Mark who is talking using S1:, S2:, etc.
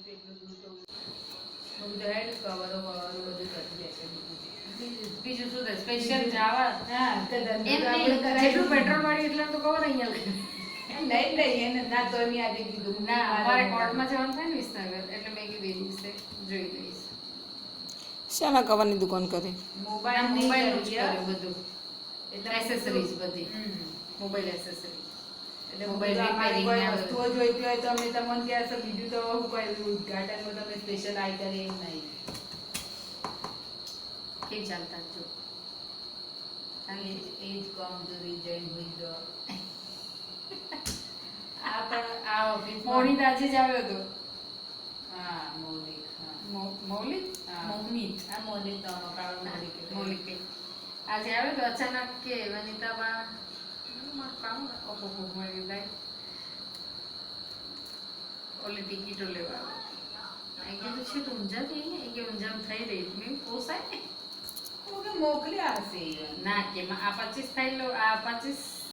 S1: એટલું દૂર તો બધું હેડ કવરો બધું કરી દે છે
S2: બીજું શું થાય સ્પેશિયલ જવા
S1: હા તો
S2: જેટલું પેટ્રોલ વાળી એટલે તો કહો ને અહીંયા
S1: નહીં એને ના તો એની આજે કીધું
S2: ના અમારે કોર્ટમાં જવાનું થાય ને વિસનગર એટલે મેં કીધું એ દિવસે જોઈ લઈશ
S3: શાના કવરની દુકાન કરી
S1: મોબાઈલ
S2: મોબાઈલ
S1: મોબાઈલ
S2: જ કર્યું બધું
S1: એટલે
S2: એસેસરીઝ બધી મોબાઈલ એસેસરી
S1: એટલે
S2: મોબાઈલ
S1: મોબાઈલ
S2: repairing
S1: કોઈ
S2: ને
S1: વસ્તુઓ જોઈતી હોય તો અમે તમને ત્યાં છે બીજું તો કોઈ ઉદઘાટનમાં તમે સ્પેશિયલ આઈ કરે એમ નહીં
S2: કેવી ચાલતા જો
S1: એ જ કામ તો રિઝાઇન હોઈ તો આ પણ આ ઓફિસમાં
S2: મોહિત આજે જ આવ્યો હતો
S1: હા મૌલિક હા
S2: મૌલિક
S1: હા.
S2: મોહિત
S1: આ મૌલિક તો કાળ મૌલિક
S2: મૌલિક આજે આવ્યો તો અચાનક કે વનિતાબા મારું કામ ઓહો મારી લાઈ ઓલી ટિકિટો લેવા આવ્યો એ કીધું છે તું ઊંઝા થઈ ને એ કે ઊંઝામ થઈ રહી મેં પોસાય ને
S1: કોકે મોકલી આવશે
S2: ના કે આ 25 ફાઇલ આ 25